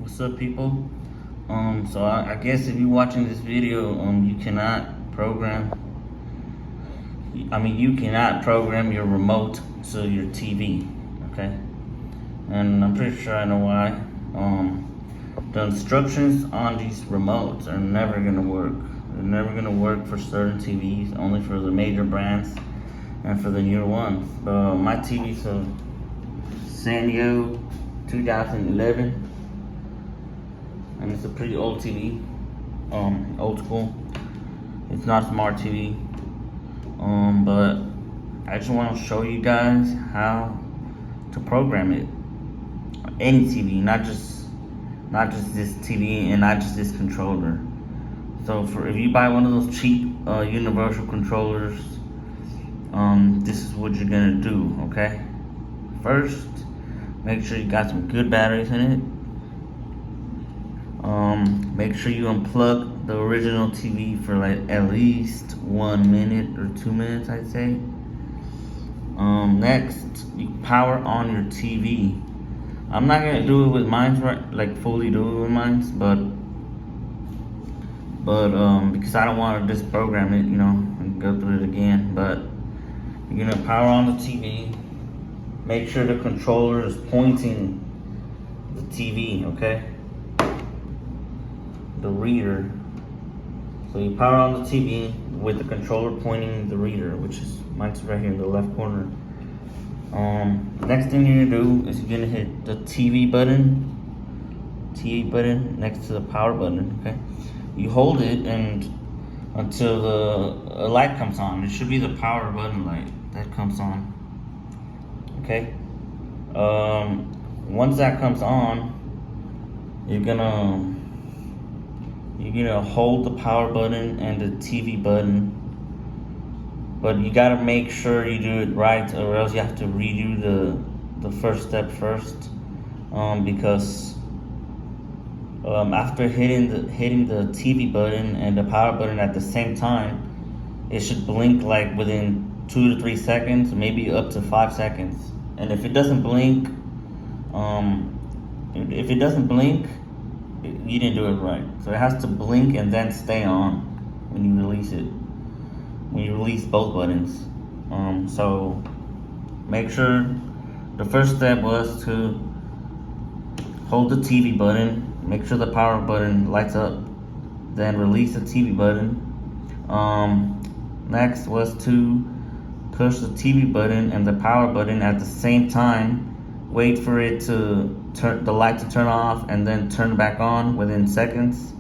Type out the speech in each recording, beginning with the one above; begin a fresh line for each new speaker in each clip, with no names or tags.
What's up, people? So I guess if you're watching this video, you cannot program. You cannot program your remote to your TV. Okay, and I'm pretty sure I know why. The instructions on these remotes are never gonna work. They're never gonna work for certain TVs. Only for the major brands and for the newer ones. My TV's a Sanyo 2011. And it's a pretty old TV, old school. It's not a smart TV, but I just want to show you guys how to program it. Any TV, not just this TV and not just this controller. So if you buy one of those cheap universal controllers, this is what you're gonna do. Okay, first, make sure you got some good batteries in it. Make sure you unplug the original TV for like at least 1 minute or 2 minutes, I'd say. Next, you power on your TV. I'm not gonna do it with mine, like fully do it with mine, but because I don't want to disprogram it, and go through it again. But you're gonna power on the TV. Make sure the controller is pointing the TV, okay? The reader. So you power on the TV with the controller pointing the reader, which is mine's right here in the left corner. Next thing you're gonna do is you're gonna hit the TV button next to the power button. Okay, you hold it and until the light comes on. It should be the power button light that comes on. Okay. Once that comes on, you're gonna hold the power button and the TV button, but you gotta make sure you do it right, or else you have to redo the first step first, because after hitting the TV button and the power button at the same time, it should blink like within 2 to 3 seconds, maybe up to 5 seconds. And if it doesn't blink, you didn't do it right. So it has to blink and then stay on when you release it. When you release both buttons. So make sure the first step was to hold the TV button, make sure the power button lights up, then release the TV button. Next was to push the TV button and the power button at the same time. Wait for it to the light to turn off and then turn back on within seconds.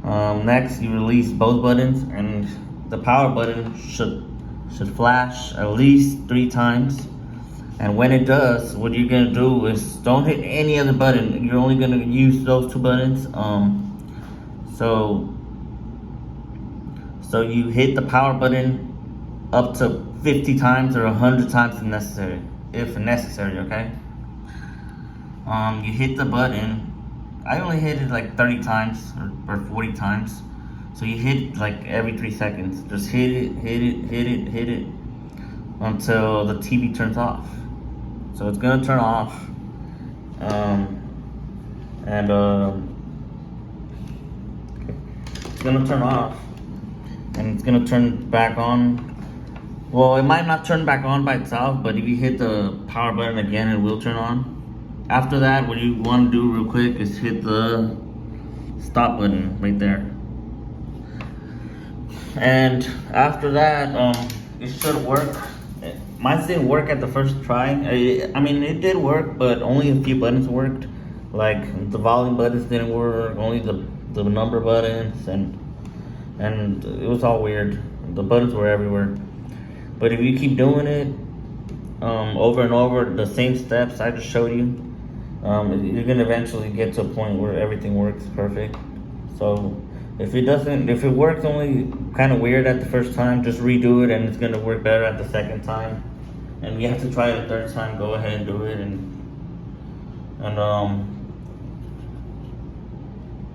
Next, you release both buttons and the power button should flash at least 3 times. And when it does, what you're gonna do is don't hit any other button. You're only gonna use those 2 buttons. So you hit the power button up to 50 times or 100 times if necessary, okay? You hit the button. I only hit it like 30 times or 40 times. So you hit it like every 3 seconds. Just hit it until the TV turns off. So it's gonna turn off. It's gonna turn off and it's gonna turn back on. Well, it might not turn back on by itself, but if you hit the power button again, it will turn on. After that, what you want to do real quick is hit the stop button right there. And after that, it should work. Mine didn't work at the first try. It did work, but only a few buttons worked. Like the volume buttons didn't work, only the number buttons, and it was all weird. The buttons were everywhere. But if you keep doing it over and over, the same steps I just showed you, you're gonna eventually get to a point where everything works perfect. So if it works only kind of weird at the first time, just redo it and it's gonna work better at the second time. And you have to try it the third time, go ahead and do it, and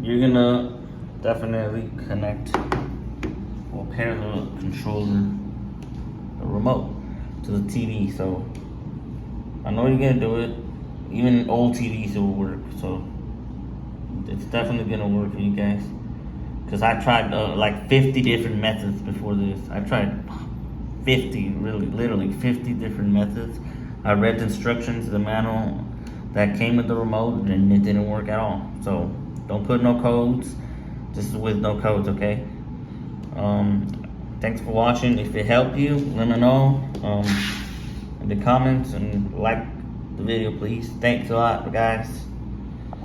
you're gonna definitely connect or pair the controller, the remote, to the TV. So I know you're gonna do it. Even old TVs it will work. So it's definitely gonna work for you guys. Cause I tried like 50 different methods before this. I tried 50, really, literally 50 different methods. I read the instructions, the manual that came with the remote, and it didn't work at all. So don't put no codes. This is with no codes, okay? Thanks for watching. If it helped you, let me know in the comments and like the video, please. Thanks a lot, guys.